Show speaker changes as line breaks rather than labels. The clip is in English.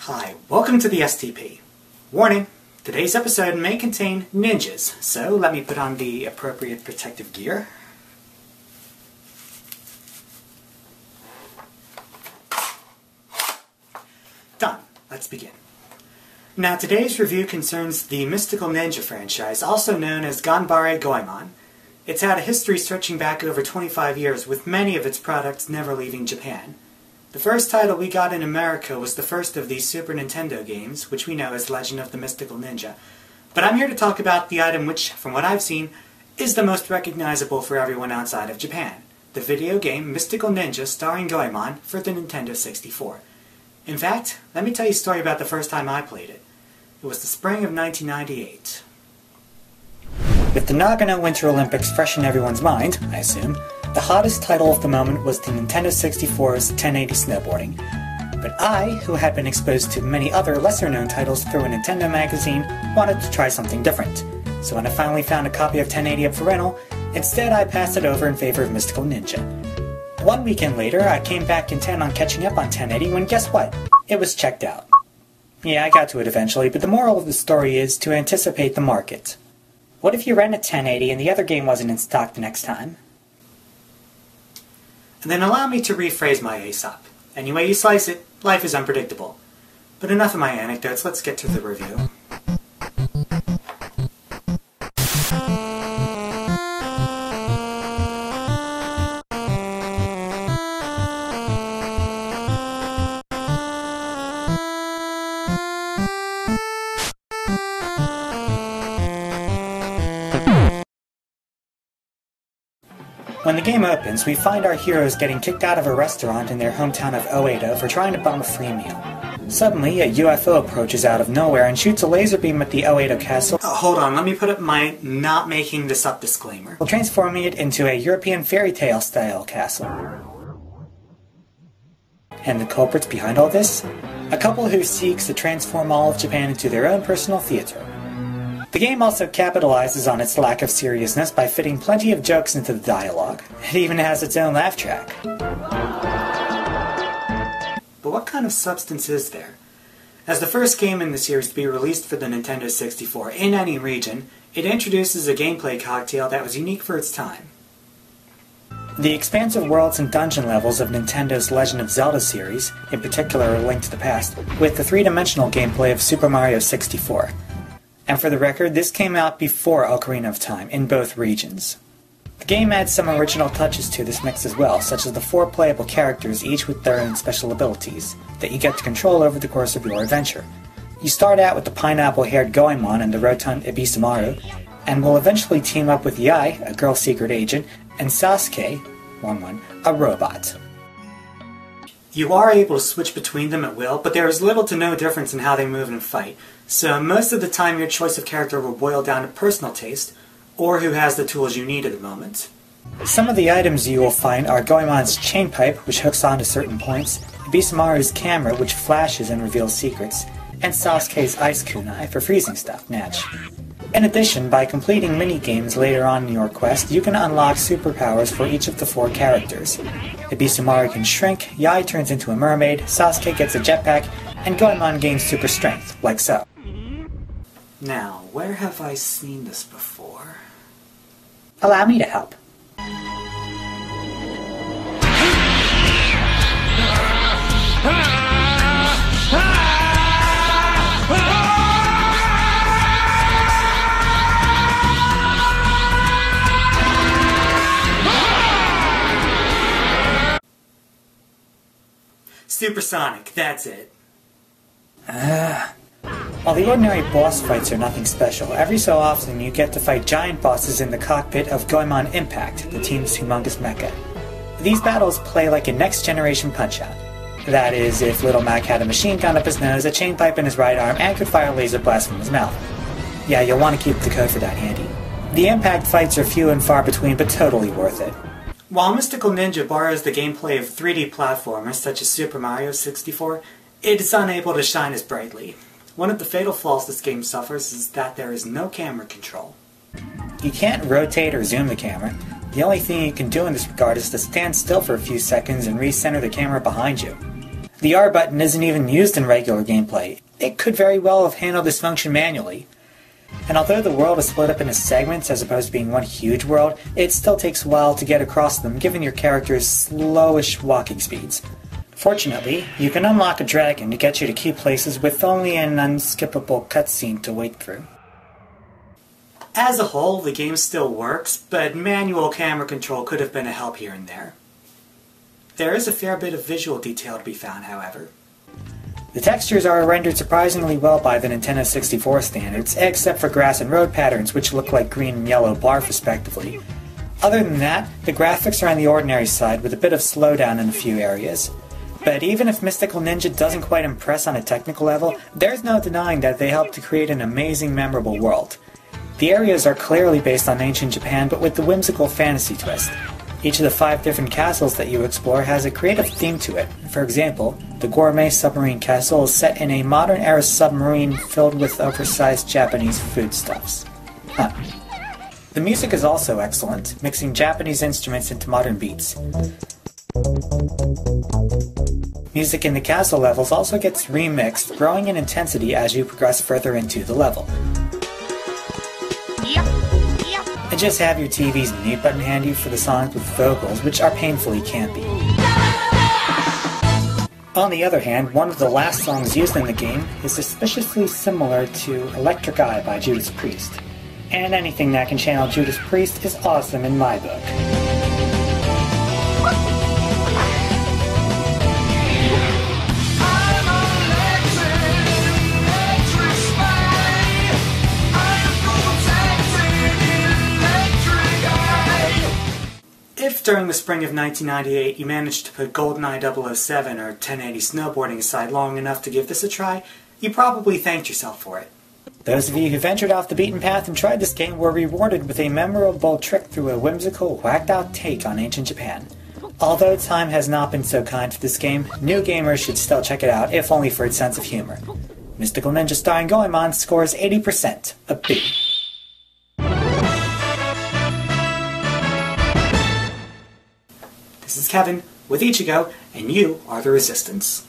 Hi, welcome to the SDP. Warning, today's episode may contain ninjas, so let me put on the appropriate protective gear. Done. Let's begin. Now today's review concerns the mystical ninja franchise, also known as Goemon. It's had a history stretching back over 25 years, with many of its products never leaving Japan. The first title we got in America was the first of these Super Nintendo games, which we know as Legend of the Mystical Ninja. But I'm here to talk about the item which, from what I've seen, is the most recognizable for everyone outside of Japan. The video game Mystical Ninja starring Goemon for the Nintendo 64. In fact, let me tell you a story about the first time I played it. It was the spring of 1998. With the Nagano Winter Olympics fresh in everyone's mind, I assume, the hottest title of the moment was the Nintendo 64's 1080 snowboarding. But I, who had been exposed to many other lesser-known titles through a Nintendo magazine, wanted to try something different. So when I finally found a copy of 1080 up for rental, instead I passed it over in favor of Mystical Ninja. One weekend later, I came back intent on catching up on 1080 when guess what? It was checked out. Yeah, I got to it eventually, but the moral of the story is to anticipate the market. What if you rent a 1080 and the other game wasn't in stock the next time? And then allow me to rephrase my Aesop. Any way you slice it, life is unpredictable. But enough of my anecdotes, let's get to the review. When the game opens, we find our heroes getting kicked out of a restaurant in their hometown of Oedo for trying to bum a free meal. Suddenly, a UFO approaches out of nowhere and shoots a laser beam at the Oedo castle. Hold on, let me put up my not making this up disclaimer, transforming it into a European fairy tale style castle. And the culprits behind all this? A couple who seeks to transform all of Japan into their own personal theater. The game also capitalizes on its lack of seriousness by fitting plenty of jokes into the dialogue. It even has its own laugh track. But what kind of substance is there? As the first game in the series to be released for the Nintendo 64 in any region, it introduces a gameplay cocktail that was unique for its time. The expansive worlds and dungeon levels of Nintendo's Legend of Zelda series, in particular A Link to the Past, with the three-dimensional gameplay of Super Mario 64. And for the record, this came out before Ocarina of Time, in both regions. The game adds some original touches to this mix as well, such as the 4 playable characters, each with their own special abilities, that you get to control over the course of your adventure. You start out with the pineapple-haired Goemon and the rotund Ibisamaru, and will eventually team up with Yai, a girl secret agent, and Sasuke, a robot. You are able to switch between them at will, but there is little to no difference in how they move and fight, so most of the time your choice of character will boil down to personal taste, or who has the tools you need at the moment. Some of the items you will find are Goemon's chain pipe, which hooks onto certain points, Ibisamaru's camera, which flashes and reveals secrets, and Sasuke's ice kunai for freezing stuff, natch. In addition, by completing mini-games later on in your quest, you can unlock superpowers for each of the 4 characters. Ibisamaru can shrink, Yai turns into a mermaid, Sasuke gets a jetpack, and Goemon gains super strength, like so. Now, where have I seen this before? Allow me to help. Supersonic, that's it. While the ordinary boss fights are nothing special, every so often you get to fight giant bosses in the cockpit of Goemon Impact, the team's humongous mecha. These battles play like a next-generation Punch-Out. That is, if Little Mac had a machine gun up his nose, a chain pipe in his right arm, and could fire laser blasts from his mouth. Yeah, you'll want to keep the code for that handy. The Impact fights are few and far between, but totally worth it. While Mystical Ninja borrows the gameplay of 3D platformers such as Super Mario 64, it is unable to shine as brightly. One of the fatal flaws this game suffers is that there is no camera control. You can't rotate or zoom the camera. The only thing you can do in this regard is to stand still for a few seconds and recenter the camera behind you. The R button isn't even used in regular gameplay. It could very well have handled this function manually. And although the world is split up into segments as opposed to being one huge world, it still takes a while to get across them, giving your characters slowish walking speeds. Fortunately, you can unlock a dragon to get you to key places with only an unskippable cutscene to wait through. As a whole, the game still works, but manual camera control could have been a help here and there. There is a fair bit of visual detail to be found, however. The textures are rendered surprisingly well by the Nintendo 64 standards, except for grass and road patterns, which look like green and yellow barf respectively. Other than that, the graphics are on the ordinary side, with a bit of slowdown in a few areas. But even if Mystical Ninja doesn't quite impress on a technical level, there's no denying that they helped to create an amazing, memorable world. The areas are clearly based on ancient Japan, but with the whimsical fantasy twist. Each of the 5 different castles that you explore has a creative theme to it. For example, the Gourmet Submarine Castle is set in a modern-era submarine filled with oversized Japanese foodstuffs. The music is also excellent, mixing Japanese instruments into modern beats. Music in the castle levels also gets remixed, growing in intensity as you progress further into the level. And just have your TV's mute button handy for the songs with vocals, which are painfully campy. On the other hand, one of the last songs used in the game is suspiciously similar to Electric Eye by Judas Priest. And anything that can channel Judas Priest is awesome in my book. If during the spring of 1998 you managed to put GoldenEye 007 or 1080 snowboarding aside long enough to give this a try, you probably thanked yourself for it. Those of you who ventured off the beaten path and tried this game were rewarded with a memorable trick through a whimsical, whacked-out take on ancient Japan. Although time has not been so kind to this game, new gamers should still check it out, if only for its sense of humor. Mystical Ninja starring Goemon scores 80%, a B. This is Kevin with Ichigo, and you are the Resistance.